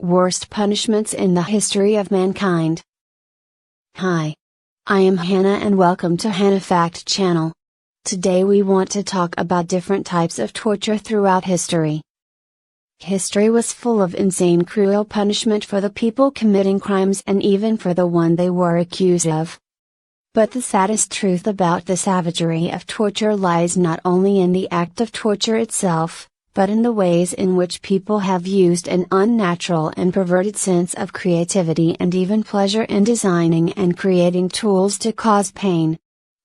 Worst punishments in the history of mankind. Hi. I am Hana and welcome to Hana Fact channel. Today we want to talk about different types of torture throughout history. History was full of insane cruel punishment for the people committing crimes and even for the one they were accused of. But the saddest truth about the savagery of torture lies not only in the act of torture itself, but in the ways in which people have used an unnatural and perverted sense of creativity and even pleasure in designing and creating tools to cause pain.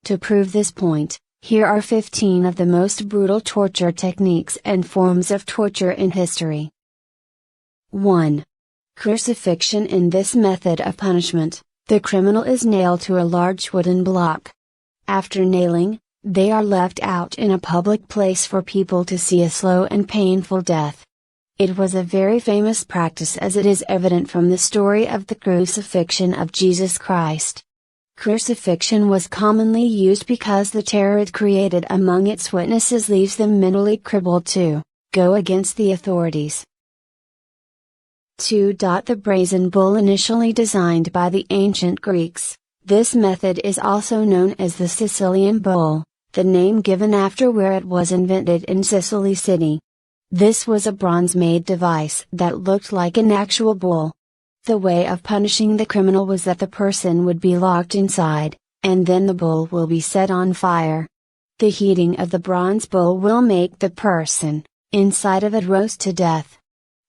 To prove this point, here are 15 of the most brutal torture techniques and forms of torture in history. 1. Crucifixion. In this method of punishment, the criminal is nailed to a large wooden block. After nailing, they are left out in a public place for people to see a slow and painful death. It was a very famous practice, as it is evident from the story of the crucifixion of Jesus Christ. Crucifixion was commonly used because the terror it created among its witnesses leaves them mentally crippled to go against the authorities. 2. The brazen bull. Initially designed by the ancient Greeks, this method is also known as the Sicilian bull, the name given after where it was invented in Sicily City. This was a bronze-made device that looked like an actual bull. The way of punishing the criminal was that the person would be locked inside, and then the bull will be set on fire. The heating of the bronze bull will make the person inside of it roast to death.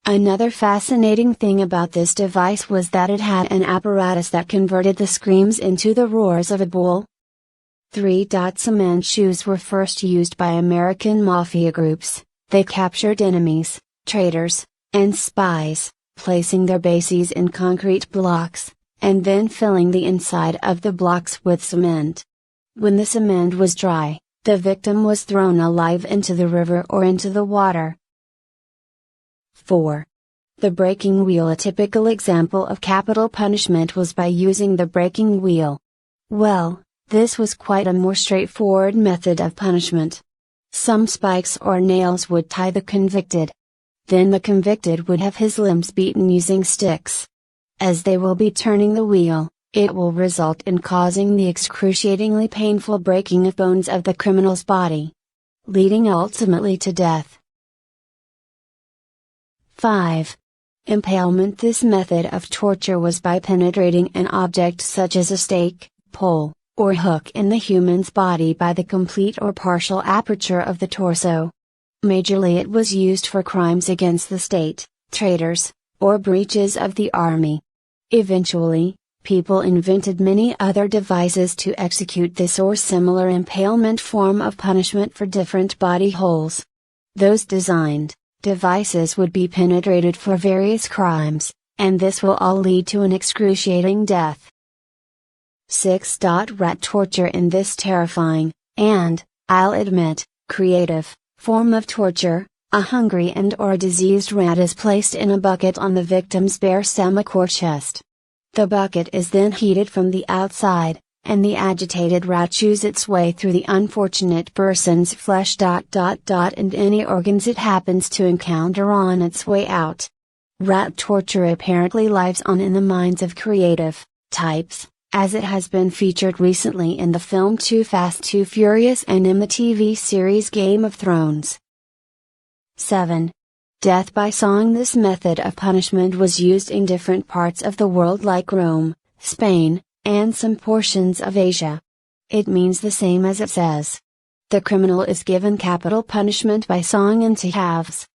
Another fascinating thing about this device was that it had an apparatus that converted the screams into the roars of a bull. 3. Cement shoes were first used by American mafia groups. They captured enemies, traitors, and spies, placing their bases in concrete blocks, and then filling the inside of the blocks with cement. When the cement was dry, the victim was thrown alive into the river or into the water. 4. The breaking wheel. A typical example of capital punishment was by using the breaking wheel. Well, this was quite a more straightforward method of punishment. Some spikes or nails would tie the convicted. Then the convicted would have his limbs beaten using sticks. As they will be turning the wheel, it will result in causing the excruciatingly painful breaking of bones of the criminal's body, leading ultimately to death. 5. Impalement. This method of torture was by penetrating an object such as a stake, pole, or hook in the human's body by the complete or partial aperture of the torso. Majorly it was used for crimes against the state, traitors, or breaches of the army. Eventually, people invented many other devices to execute this or similar impalement form of punishment for different body holes. Those devices would be penetrated for various crimes, and this will all lead to an excruciating death. 6. Rat torture. In this terrifying, and, I'll admit, creative, form of torture, a hungry and/or diseased rat is placed in a bucket on the victim's bare stomach or chest. The bucket is then heated from the outside, and the agitated rat chews its way through the unfortunate person's flesh. And any organs it happens to encounter on its way out. Rat torture apparently lives on in the minds of creative types, as it has been featured recently in the film Too Fast Too Furious and in the TV series Game of Thrones. 7. Death by sawing. This method of punishment was used in different parts of the world like Rome, Spain, and some portions of Asia. It means the same as it says. The criminal is given capital punishment by sawing into halves.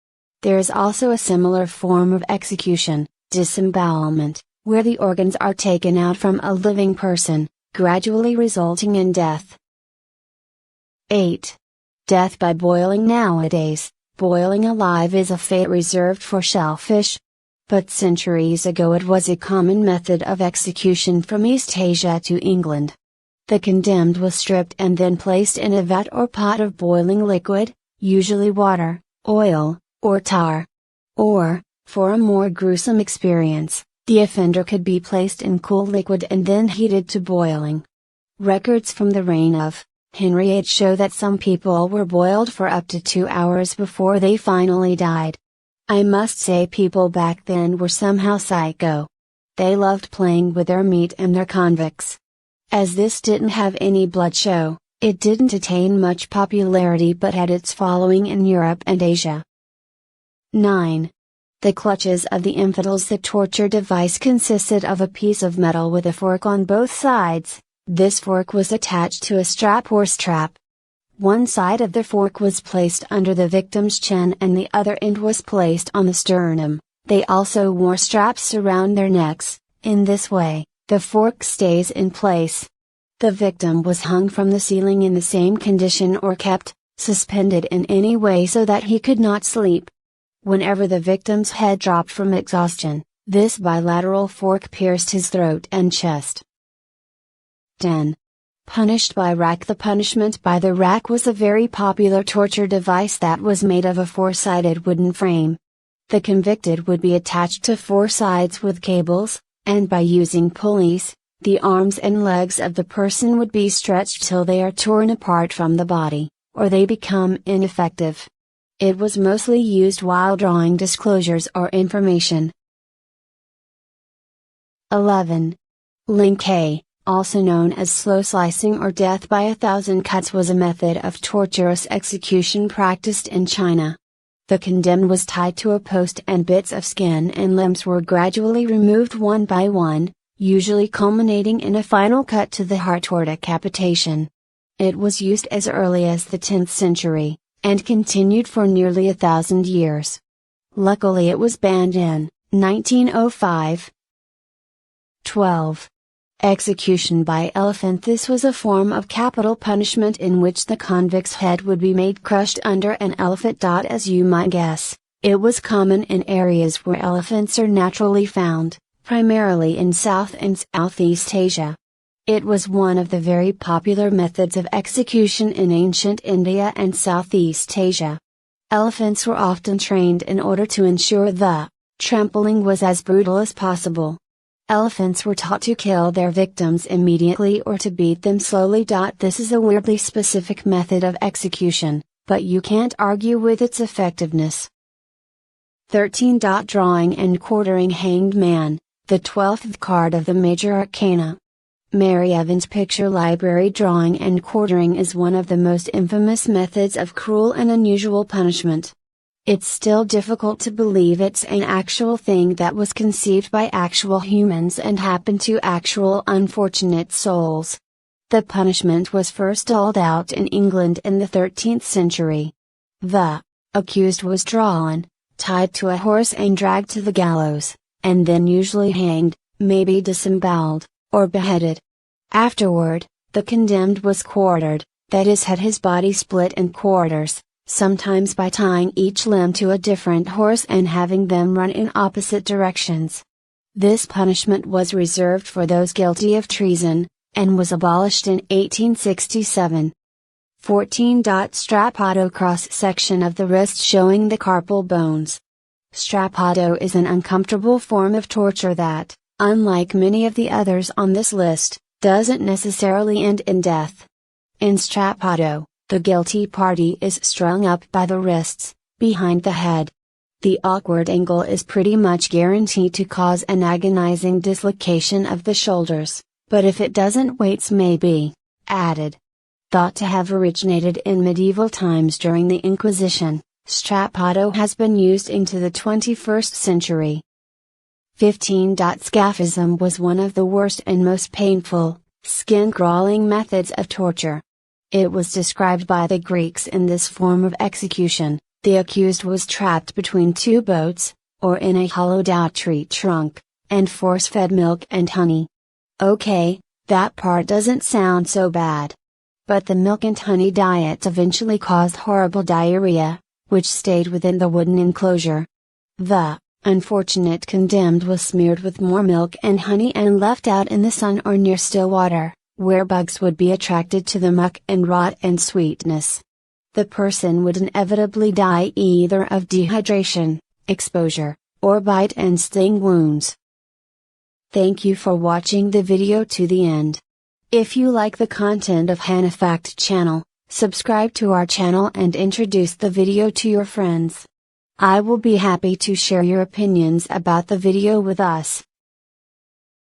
There is also a similar form of execution, disembowelment, where the organs are taken out from a living person, gradually resulting in death. 8. Death by boiling. Nowadays, boiling alive is a fate reserved for shellfish. But centuries ago it was a common method of execution from East Asia to England. The condemned was stripped and then placed in a vat or pot of boiling liquid, usually water, oil, or tar. Or, for a more gruesome experience, the offender could be placed in cool liquid and then heated to boiling. Records from the reign of Henry VIII show that some people were boiled for up to 2 hours before they finally died. I must say people back then were somehow psycho. They loved playing with their meat and their convicts. As this didn't have any blood show, it didn't attain much popularity but had its following in Europe and Asia. 9. The clutches of the infidels. The torture device consisted of a piece of metal with a fork on both sides. This fork was attached to a strap or strap. One side of the fork was placed under the victim's chin and the other end was placed on the sternum. They also wore straps around their necks. In this way, the fork stays in place. The victim was hung from the ceiling in the same condition or kept suspended in any way so that he could not sleep. Whenever the victim's head dropped from exhaustion, this bilateral fork pierced his throat and chest. 10. Punished by rack. The punishment by the rack was a very popular torture device that was made of a four-sided wooden frame. The convicted would be attached to four sides with cables, and by using pulleys, the arms and legs of the person would be stretched till they are torn apart from the body, or they become ineffective. It was mostly used while drawing disclosures or information. 11. Link A, also known as slow slicing or death by 1,000 cuts, was a method of torturous execution practiced in China. The condemned was tied to a post and bits of skin and limbs were gradually removed one by one, usually culminating in a final cut to the heart or decapitation. It was used as early as the 10th century, and continued for nearly 1,000 years. Luckily it was banned in 1905. 12. Execution by elephant. This was a form of capital punishment in which the convict's head would be made crushed under an elephant. As you might guess, it was common in areas where elephants are naturally found, primarily in South and Southeast Asia. It was one of the very popular methods of execution in ancient India and Southeast Asia. Elephants were often trained in order to ensure the trampling was as brutal as possible. Elephants were taught to kill their victims immediately or to beat them slowly. This is a weirdly specific method of execution, but you can't argue with its effectiveness. 13. Drawing and quartering. Hanged man, the 12th card of the major arcana. Mary Evans' picture library. Drawing and quartering is one of the most infamous methods of cruel and unusual punishment. It's still difficult to believe it's an actual thing that was conceived by actual humans and happened to actual unfortunate souls. The punishment was first doled out in England in the 13th century. The accused was drawn, tied to a horse and dragged to the gallows, and then usually hanged, maybe disemboweled, or beheaded. Afterward, the condemned was quartered, that is, had his body split in quarters, sometimes by tying each limb to a different horse and having them run in opposite directions. This punishment was reserved for those guilty of treason, and was abolished in 1867. 14. Strapado. Cross-section of the wrist showing the carpal bones. Strapado is an uncomfortable form of torture that, unlike many of the others on this list, doesn't necessarily end in death. In strapado, the guilty party is strung up by the wrists, behind the head. The awkward angle is pretty much guaranteed to cause an agonizing dislocation of the shoulders, but if it doesn't, weights may be added. Thought to have originated in medieval times during the Inquisition, strapado has been used into the 21st century. 15. Scaphism was one of the worst and most painful, skin-crawling methods of torture. It was described by the Greeks in this form of execution: the accused was trapped between two boats, or in a hollowed-out tree trunk, and force-fed milk and honey. Okay, that part doesn't sound so bad. But the milk and honey diet eventually caused horrible diarrhea, which stayed within the wooden enclosure. The unfortunate condemned was smeared with more milk and honey and left out in the sun or near still water, where bugs would be attracted to the muck and rot and sweetness. The person would inevitably die either of dehydration, exposure, or bite and sting wounds. Thank you for watching the video to the end. If you like the content of Hana Fact channel, subscribe to our channel and introduce the video to your friends. I will be happy to share your opinions about the video with us.